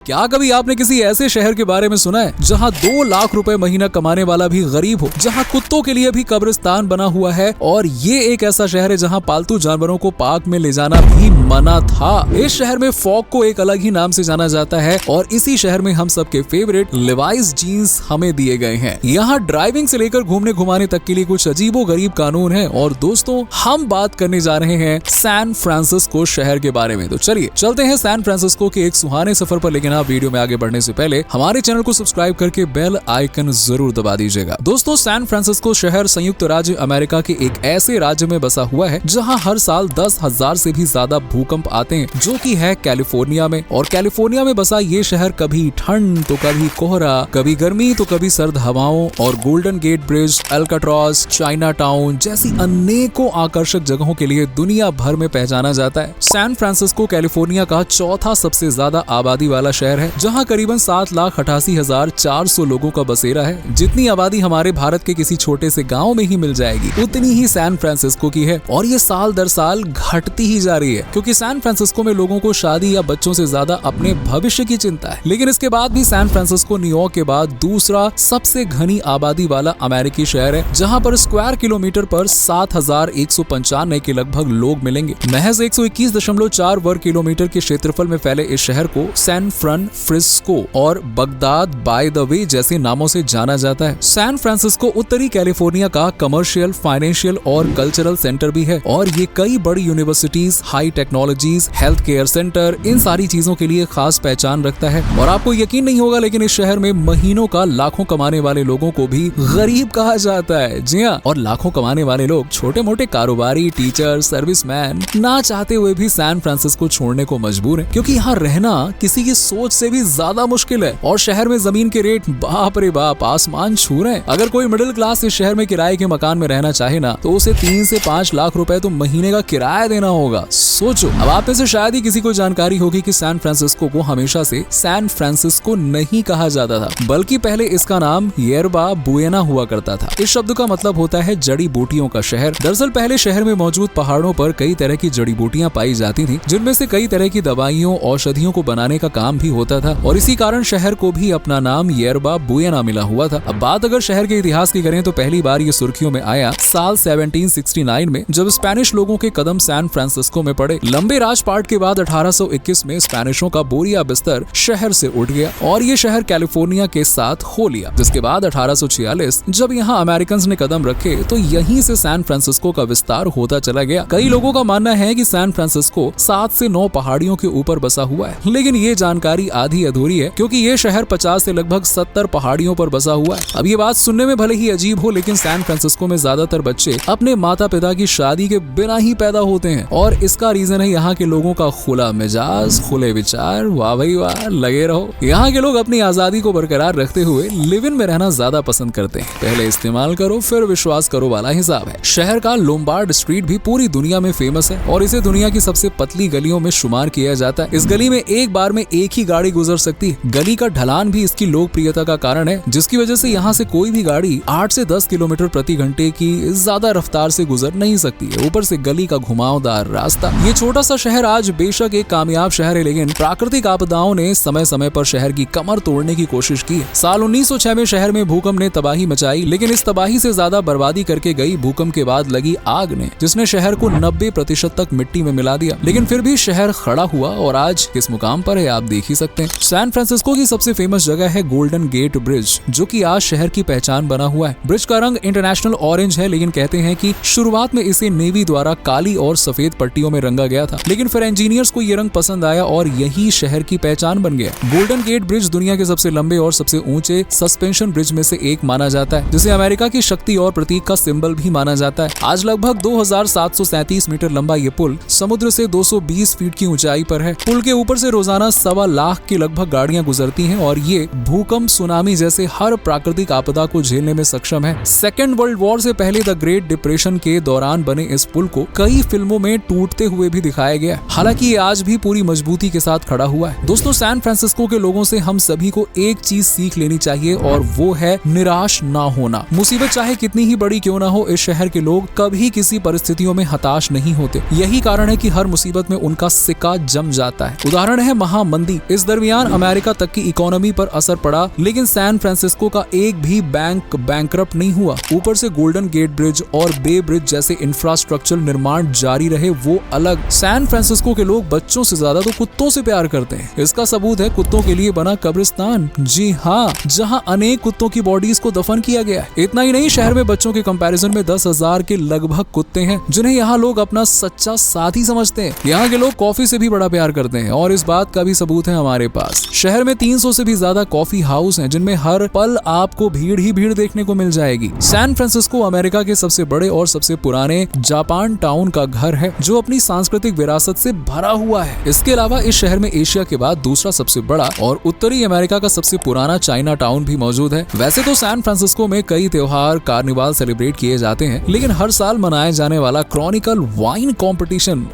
क्या कभी आपने किसी ऐसे शहर के बारे में सुना है जहां 2 लाख रुपए महीना कमाने वाला भी गरीब हो, जहां कुत्तों के लिए भी कब्रिस्तान बना हुआ है और ये एक ऐसा शहर है जहां पालतू जानवरों को पार्क में ले जाना भी मना था। इस शहर में फॉग को एक अलग ही नाम से जाना जाता है और इसी शहर में हम सबके फेवरेट लिवाइस जीन्स हमें दिए गए हैं। यहाँ ड्राइविंग से लेकर घूमने घुमाने तक के लिए कुछ अजीबो गरीब कानून है। और दोस्तों, हम बात करने जा रहे हैं सैन फ्रांसिस्को शहर के बारे में। तो चलिए चलते हैं सैन फ्रांसिस्को के एक सुहाने सफर पर। लेकिन आप वीडियो में आगे बढ़ने से पहले हमारे चैनल को सब्सक्राइब करके बेल आइकन जरूर दबा दीजिएगा। दोस्तों, सैन फ्रांसिस्को शहर संयुक्त राज्य अमेरिका के एक ऐसे राज्य में बसा हुआ है जहां हर साल 10,000 से भी ज्यादा भूकंप आते हैं, जो कि है कैलिफोर्निया में। और कैलिफोर्निया में बसा ये शहर कभी ठंड तो कभी कोहरा, कभी गर्मी तो कभी सर्द हवाओं और Golden Gate Bridge, Alcatraz, Chinatown जैसी अनेकों आकर्षक जगहों के लिए दुनिया भर में पहचाना जाता है। सैन फ्रांसिस्को कैलिफोर्निया का चौथा सबसे ज्यादा आबादी वाला शहर है, जहां करीबन 7,88,400 लोगों का बसेरा है। जितनी आबादी हमारे भारत के किसी छोटे से गांव में ही मिल जाएगी, उतनी ही सैन फ्रांसिस्को की है। और ये साल दर साल घटती ही जा रही है, क्योंकि सैन फ्रांसिस्को में लोगों को शादी या बच्चों से ज्यादा अपने भविष्य की चिंता है। लेकिन इसके बाद भी सैन फ्रांसिस्को न्यूयॉर्क के बाद दूसरा सबसे घनी आबादी वाला अमेरिकी शहर है, जहां पर स्क्वायर किलोमीटर पर 7,195 के लगभग लोग मिलेंगे। महज 121.4 वर्ग किलोमीटर के क्षेत्रफल में फैले इस शहर को सैन फ्रांसिस्को और बगदाद बाय द वे जैसे नामों से जाना जाता है। सैन फ्रांसिस्को उत्तरी कैलिफोर्निया का कमर्शियल, फाइनेंशियल और कल्चरल सेंटर भी है और ये कई बड़ी universities, high technologies, health care centre, इन सारी चीजों के लिए खास पहचान रखता है। और आपको यकीन नहीं होगा, लेकिन इस शहर में महीनों का लाखों कमाने वाले लोगों को भी गरीब कहा जाता है। जी हाँ, और लाखों कमाने वाले लोग छोटे मोटे कारोबारी, टीचर, सर्विसमैन ना चाहते हुए भी सैन फ्रांसिस्को छोड़ने को मजबूर है, क्योंकि यहाँ रहना किसी की सोच से भी ज्यादा मुश्किल है। और शहर में जमीन के रेट बाप रे बाप आसमान छू रहे हैं। अगर कोई मिडिल क्लास इस शहर में किराए के मकान में रहना चाहे ना, तो उसे 3 से 5 लाख रुपए तो महीने का किराया देना होगा। सोचो। अब आप में से शायद ही किसी को जानकारी होगी कि सैन फ्रांसिस्को को हमेशा से सैन फ्रांसिस्को नहीं कहा जाता था, बल्कि पहले इसका नाम येरबा बुएना हुआ करता था। इस शब्द का मतलब होता है जड़ी बूटियों का शहर। दरअसल पहले शहर में मौजूद पहाड़ों पर कई तरह की जड़ी बूटियां पाई जाती थी, जिनमें से कई तरह की दवाइयों, औषधियों को बनाने का काम भी होता था। और इसी कारण शहर को भी अपना नाम येरबा बुएना मिला हुआ था। अब बात अगर शहर के इतिहास की करें, तो पहली बार ये सुर्खियों में आया साल 1769 में, जब स्पेनिश लोगों के कदम सैन फ्रांसिस्को में पड़े। लंबे राजपाट के बाद 1821 में स्पेनिशों का बोरिया बिस्तर शहर से उठ गया और ये शहर कैलिफोर्निया के साथ हो लिया। जिसके बाद 1846 जब यहाँ अमेरिकन ने कदम रखे, तो यहीं से सैन फ्रांसिस्को का विस्तार होता चला गया। कई लोगों का मानना है कि सैन फ्रांसिस्को 7 से 9 पहाड़ियों के ऊपर बसा हुआ है, लेकिन ये जानकारी आधी अधूरी है, क्योंकि ये शहर 50 से लगभग 70 पहाड़ियों पर बसा हुआ है। अब ये बात सुनने में भले ही अजीब हो, लेकिन सैन फ्रांसिस्को में ज्यादातर बच्चे अपने माता पिता की शादी के बिना ही पैदा होते हैं। और इसका रीजन है यहाँ के लोगों का खुला मिजाज, खुले विचार। वाह भाई वाह, लगे रहो। यहाँ के लोग अपनी आजादी को बरकरार रखते हुए लिव इन में रहना ज्यादा पसंद करते हैं। पहले इस्तेमाल करो फिर विश्वास करो वाला हिसाब है। शहर का लोम्बार्ड स्ट्रीट भी पूरी दुनिया में फेमस है और इसे दुनिया की सबसे पतली गलियों में शुमार किया जाता है। इस गली में एक बार में एक ही गाड़ी गुजर सकती है। गली का ढलान भी इसकी लोकप्रियता का कारण है, जिसकी वजह से यहाँ से कोई भी गाड़ी 8 से 10 किलोमीटर प्रति घंटे की ज्यादा रफ्तार से गुजर नहीं सकती है। ऊपर से गली का घुमावदार रास्ता। ये छोटा सा शहर आज बेशक एक कामयाब शहर है, लेकिन प्राकृतिक आपदाओं ने समय समय पर शहर की कमर तोड़ने की कोशिश की। साल 1906 में शहर में भूकंप ने तबाही मचाई, लेकिन इस तबाही से ज्यादा बर्बादी करके गई भूकंप के बाद लगी आग ने, जिसने शहर को 90% तक मिट्टी में मिला दिया। लेकिन फिर भी शहर खड़ा हुआ और आज किस मुकाम पर है आप देख ही सकते हैं। सैन फ्रांसिस्को की सबसे फेमस जगह है गोल्डन गेट ब्रिज, जो कि आज शहर की पहचान बना हुआ है। ब्रिज का रंग इंटरनेशनल ऑरेंज है, लेकिन कहते हैं कि शुरुआत में इसे नेवी द्वारा काली और सफेद पट्टियों में रंगा गया था, लेकिन फिर इंजीनियर्स को ये रंग पसंद आया और यही शहर की पहचान बन गया। गोल्डन गेट ब्रिज दुनिया के सबसे लंबे और सबसे ऊंचे सस्पेंशन ब्रिज में से एक माना जाता है, जिसे अमेरिका की शक्ति और प्रतीक का सिंबल भी माना जाता है। आज लगभग 2,737 मीटर लंबा ये पुल समुद्र से 220 फीट की ऊंचाई पर है। पुल के ऊपर से रोजाना 1.25 लाख की लगभग गाड़ियां गुजरती हैं और ये भूकंप, सुनामी जैसे हर प्राकृतिक आपदा को झेलने में सक्षम है। सेकेंड वर्ल्ड वॉर से पहले द ग्रेट डिप्रेशन के दौरान बने इस पुल को कई फिल्मों में टूटते हुए भी दिखाया गया। हालांकि ये आज भी पूरी मजबूती के साथ खड़ा हुआ है। दोस्तों, सैन फ्रांसिस्को के लोगों से हम सभी को एक चीज सीख लेनी चाहिए और वो है निराश ना होना। मुसीबत चाहे कितनी ही बड़ी क्यों ना हो, इस शहर के लोग कभी किसी परिस्थितियों में हताश नहीं होते। यही कारण है कि हर मुसीबत में उनका सिक्का जम जाता है। उदाहरण है महामंदी। इस दरमियान अमेरिका तक की इकोनॉमी पर असर पड़ा, लेकिन सैन फ्रांसिस्को का एक भी बैंक बैंकरप्ट नहीं हुआ। ऊपर से गोल्डन गेट ब्रिज और बे ब्रिज जैसे इंफ्रास्ट्रक्चर निर्माण जारी रहे, वो अलग। सैन फ्रांसिस्को के लोग बच्चों से ज्यादा तो कुत्तों से प्यार करते हैं। इसका सबूत है कुत्तों के लिए बना कब्रिस्तान। जी हाँ, जहाँ अनेक कुत्तों की बॉडीज को दफन किया गया है। इतना ही नहीं, शहर में बच्चों के कंपैरिजन में 10,000 के लगभग कुत्ते हैं, जिन्हें यहाँ लोग अपना सच्चा साथी समझते हैं। यहाँ के लोग कॉफी से भी बड़ा प्यार करते हैं और इस बात का भी सबूत है हमारे पास। शहर में 300 से भी ज्यादा कॉफी हाउस हैं, जिनमें हर पल आपको भीड़ ही भीड़ देखने को मिल जाएगी। सैन फ्रांसिस्को अमेरिका के सबसे बड़े और सबसे पुराने जापान टाउन का घर है, जो अपनी सांस्कृतिक विरासत से भरा हुआ है। इसके अलावा इस शहर में एशिया के बाद दूसरा सबसे बड़ा और उत्तरी अमेरिका का सबसे पुराना चाइना टाउन भी मौजूद है। वैसे तो सैन फ्रांसिस्को में कई त्योहार कार्निवाल सेलिब्रेट किए जाते हैं, लेकिन हर साल मनाए जाने वाला क्रॉनिकल वाइन कॉम्पिटिशन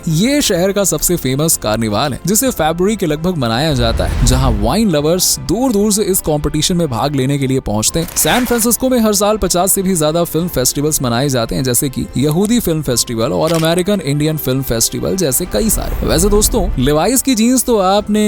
ये शहर का सबसे फेमस कार्निवाल है, जिसे फरवरी के लगभग मनाया जाता है, जहां वाइन लवर्स दूर दूर से इस कॉम्पिटिशन में भाग लेने के लिए पहुंचते हैं। सैन फ्रांसिस्को में हर साल 50 से भी ज्यादा फिल्म फेस्टिवल्स मनाए जाते हैं, जैसे कि यहूदी फिल्म फेस्टिवल और अमेरिकन इंडियन फिल्म फेस्टिवल जैसे कई सारे। वैसे दोस्तों, लिवाइस की जीन्स तो आपने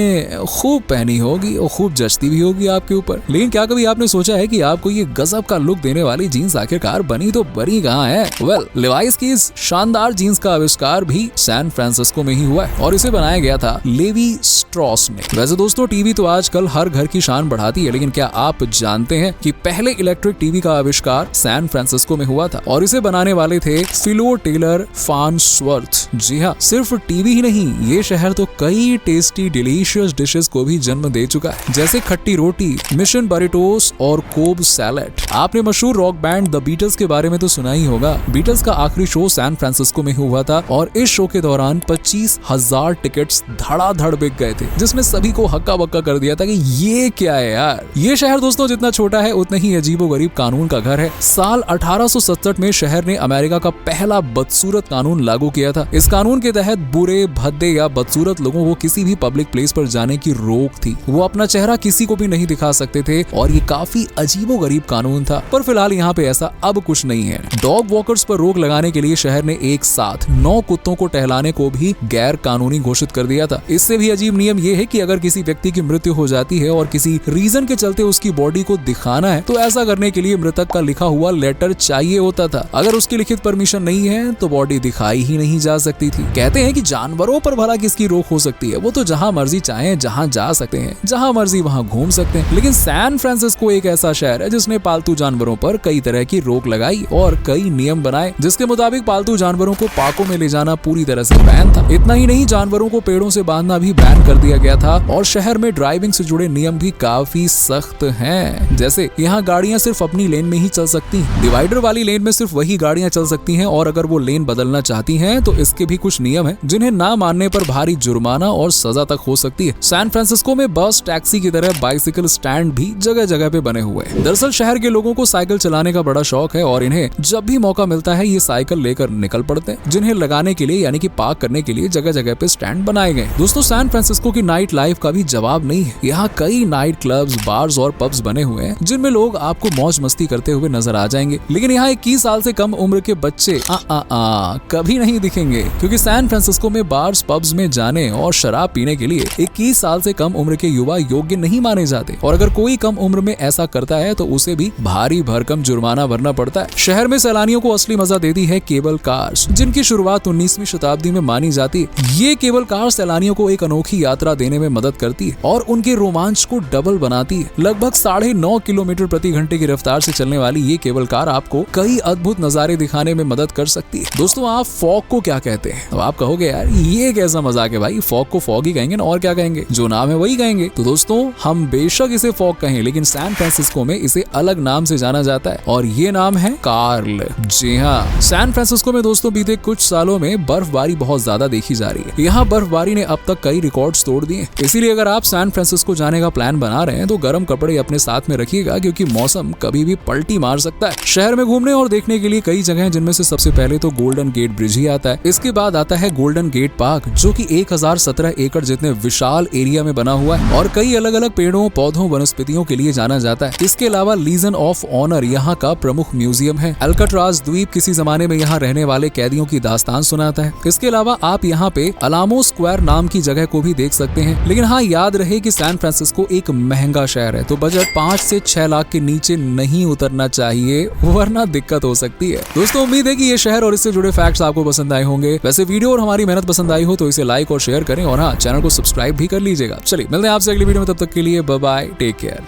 खूब पहनी होगी और खूब जचती भी होगी आपके ऊपर, लेकिन क्या कभी आपने सोचा है कि आपको ये गजब का लुक देने वाली जीन्स आखिरकार बनी तो बनी कहाँ है? वेल, लिवाइस की इस शानदार जीन्स का आविष्कार भी सैन फ्रांसिस्को में ही हुआ है और इसे बनाया गया था लेवी स्ट्रॉस ने। वैसे दोस्तों, टीवी तो आजकल हर घर की शान बढ़ाती है, लेकिन क्या आप जानते हैं कि पहले इलेक्ट्रिक टीवी का आविष्कार सैन फ्रांसिस्को में हुआ था और इसे बनाने वाले थे फिलो टेलर फार्न्सवर्थ। जी हाँ, सिर्फ टीवी ही नहीं, ये शहर तो कई टेस्टी डिलीशियस डिशेस को भी जन्म दे चुका है, जैसे खट्टी रोटी, मिशन बरिटोस और कोब सैलेड। आपने मशहूर रॉक बैंड द बीटल्स के बारे में तो सुना ही होगा। बीटल्स का आखिरी शो सैन फ्रांसिस्को में हुआ था और इस शो के दौरान 25,000 टिकट्स धड़ाधड़ बिक गए थे, जिसने सभी को हक्का बक्का कर दिया था कि ये क्या है यार। ये शहर दोस्तों जितना छोटा है उतना ही अजीबोगरीब कानून का घर है। साल 1867 में शहर ने अमेरिका का पहला बदसूरत कानून लागू किया था। इस कानून के तहत बुरे, भद्दे या बदसूरत लोगों को किसी भी पब्लिक प्लेस पर जाने की रोक थी। वो अपना चेहरा किसी को भी नहीं दिखा सकते थे और ये काफी अजीबोगरीब कानून था। पर फिलहाल यहाँ पे ऐसा अब कुछ नहीं है। डॉग वॉकर्स पर रोक लगाने के लिए शहर ने एक साथ 9 कुत्तों को टहलाने को भी गैर कानूनी घोषित कर दिया था। इससे भी अजीब नियम ये है कि अगर किसी व्यक्ति की मृत्यु हो जाती है और किसी रीजन के चलते उसकी बॉडी को दिखाना है, तो ऐसा करने के लिए मृतक का लिखा हुआ लेटर चाहिए होता था। अगर उसकी लिखित परमिशन नहीं है तो बॉडी दिखाई ही नहीं जा सकती थी। कहते हैं कि जानवरों पर भला किसकी रोक हो सकती है, वो तो जहाँ मर्जी चाहे जहाँ जा सकते हैं, जहाँ मर्जी वहाँ घूम सकते हैं। लेकिन सैन फ्रांसिस्को एक ऐसा शहर है जिसने पालतू जानवरों पर कई तरह की रोक लगाई और कई नियम बनाए, जिसके मुताबिक पालतू जानवरों को पार्कों में ले जाना पूरी तरह से बैन था। इतना ही नहीं, जानवरों को पेड़ों से बांधना भी बैन कर दिया गया था और शहर में ड्राइविंग से जुड़े नियम भी काफी सख्त हैं। जैसे यहाँ गाड़ियाँ सिर्फ अपनी लेन में ही चल सकती हैं, डिवाइडर वाली लेन में सिर्फ वही गाड़ियाँ चल सकती हैं और अगर वो लेन बदलना चाहती हैं तो इसके भी कुछ नियम हैं, जिन्हें ना मानने पर भारी जुर्माना और सजा तक हो सकती है। सैन फ्रांसिस्को में बस, टैक्सी की तरह बाइसिकल स्टैंड भी जगह जगह पे बने हुए हैं। दरअसल शहर के लोगों को साइकिल चलाने का बड़ा शौक है और इन्हें जब भी मौका मिलता है ये साइकिल लेकर निकल पड़ते हैं, जिन्हें लगाने के लिए यानी कि पार्क करने के लिए जगह जगह पे स्टैंड बनाए गए। दोस्तों, सैन फ्रांसिस्को की नाइट लाइफ का भी जवाब नहीं है। यहाँ कई नाइट क्लब्स, बार्स और पब्स बने हुए हैं, जिनमें लोग आपको मौज मस्ती करते हुए नजर आ जाएंगे। लेकिन यहाँ 21 साल से कम उम्र के बच्चे कभी नहीं दिखेंगे, क्योंकि सैन फ्रांसिस्को में बार्स, पब्स में जाने और शराब पीने के लिए 21 साल से कम उम्र के युवा योग्य नहीं माने जाते और अगर कोई कम उम्र में ऐसा करता है तो उसे भी भारी भरकम जुर्माना भरना पड़ता है। शहर में सैलानियों को असली मजा देती है केबल कार्स, जिनकी शुरुआत 19वीं शताब्दी में मानी जाती है। ये केबल कार सैलानियों को एक अनोखी यात्रा देने में मदद करती है और उनके रोमांच को डबल बनाती है। लगभग 9.5 किलोमीटर प्रति घंटे की रफ्तार से चलने वाली ये केबल कार आपको कई अद्भुत नजारे दिखाने में मदद कर सकती है। दोस्तों, आप फॉग को क्या कहते हैं? तो आप कहोगे यार ये कैसा मजाक है भाई, फॉग को फॉग ही कहेंगे ना, और क्या कहेंगे, जो नाम है वही कहेंगे। तो दोस्तों, हम बेशक इसे फॉग कहें, लेकिन सैन फ्रांसिस्को में इसे अलग नाम से जाना जाता है और ये नाम है कार्ल। जी हाँ, सैन फ्रांसिस्को में दोस्तों बीते कुछ सालों में बर्फबारी बहुत ज्यादा देखी जा रही है। यहाँ बर्फबारी ने अब तक कई रिकॉर्ड्स तोड़ दिए। इसीलिए अगर आप सैन फ्रांसिस्को जाने का प्लान बना रहे हैं तो गर्म कपड़े अपने साथ में रखिएगा, क्योंकि मौसम कभी भी पलटी मार सकता है। शहर में घूमने और देखने के लिए कई जगह हैं, जिनमें से सबसे पहले तो गोल्डन गेट ब्रिज ही आता है। इसके बाद आता है गोल्डन गेट पार्क, जो कि 1017 एकड़ जितने विशाल एरिया में बना हुआ है और कई अलग अलग पेड़ों, पौधों, वनस्पतियों के लिए जाना जाता है। इसके अलावा लीजन ऑफ ऑनर यहाँ का प्रमुख म्यूजियम है। अल्काट्राज द्वीप किसी जमाने में यहाँ रहने वाले कैदियों की दास्तान सुनाता है। इसके अलावा आप यहाँ पे अलामो स्क्वायर नाम की जगह को भी भी देख सकते हैं। लेकिन हाँ, याद रहे कि सैन फ्रांसिस्को एक महंगा शहर है, तो बजट 5 से 6 लाख के नीचे नहीं उतरना चाहिए, वरना दिक्कत हो सकती है। दोस्तों, उम्मीद है कि ये शहर और इससे जुड़े फैक्ट्स आपको पसंद आए होंगे। वैसे वीडियो और हमारी मेहनत पसंद आई हो तो इसे लाइक और शेयर करें, और हाँ, चैनल को सब्सक्राइब भी कर लीजिएगा। चलिए मिलते हैं आपसे अगली वीडियो में, तब तक के लिए बाय बाय, टेक केयर।